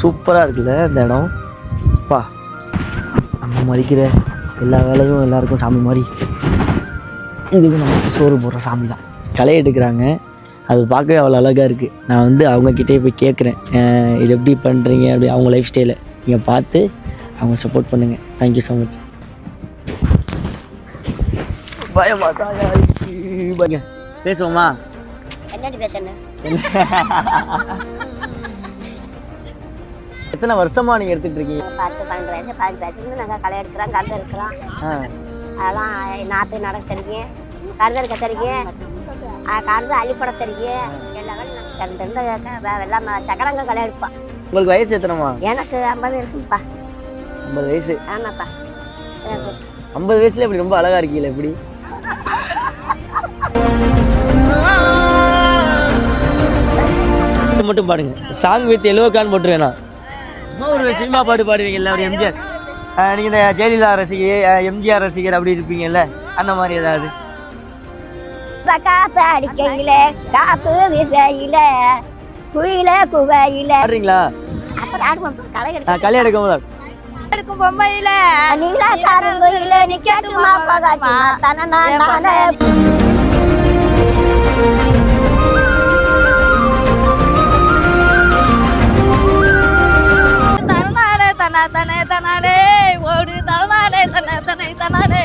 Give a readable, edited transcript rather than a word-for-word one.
சூப்பராக இருக்குல்ல இந்த இடம். பா நம்ம மறிக்கிற எல்லா வேலையும் எல்லாருக்கும் சாமி மாதிரி. இதுக்கு நமக்கு சோறு போடுற சாமி தான். களை எடுக்கிறாங்க, அது பார்க்கவே அவ்வளோ அழகாக இருக்குது. நான் வந்து அவங்கக்கிட்டே போய் கேட்குறேன், இது எப்படி பண்ணுறீங்க அப்படி, அவங்க லைஃப் ஸ்டைலை நீங்கள் பார்த்து அவங்க சப்போர்ட் பண்ணுங்கள். Thank you so much. பயமா பேசுவோமா? என்னடி பேசணும்? எத்தனை வருஷமா நீங்க எடுத்துட்டு இருக்கீங்க? 10-12 வயசு பாதி பேசுறது. நாங்கள் களை எடுக்கிறோம், கருது எடுக்கிறோம், அதெல்லாம் நாற்று நடக்க தெரியும், கருது எடுக்க தெரியும், கருது அழிப்பட தெரியும், எல்லா வேலையும் நாங்கள் எல்லாம் சக்கரங்க களை எடுப்போம். உங்களுக்கு வயசு எத்தனைமா? எனக்கு 50 இருக்குப்பா. 50 வயசு? ஆமாப்பா. 50 வயசுல இப்படி ரொம்ப அழகா இருக்கீங்களா? எப்படி மட்டும் பாடுங்க. சாங் வித் எல்லோகான் போட்டுருவேண்ணா. சும்மா ஒரு சினிமா பாட்டு பாடுவீங்கல்ல, ஒரு எம்ஜிஆர், நீங்கள் இந்த ஜெயலலிதா ரசிகர், எம்ஜிஆர் ரசிகர் அப்படி இருப்பீங்கல்ல, அந்த மாதிரி ஏதாவது. காத்து அடிக்கையில, காத்து விசையில, குயில குவையில பாடுறீங்களா? களை எடுக்கும் போது எடுக்கும் பொம்மையில நீலா காருங்குயில நிக்கட்டுமா பகாட்டுமா தனனா நானே. தனே தனே தனே ஓடு தனே தனே தனே தனே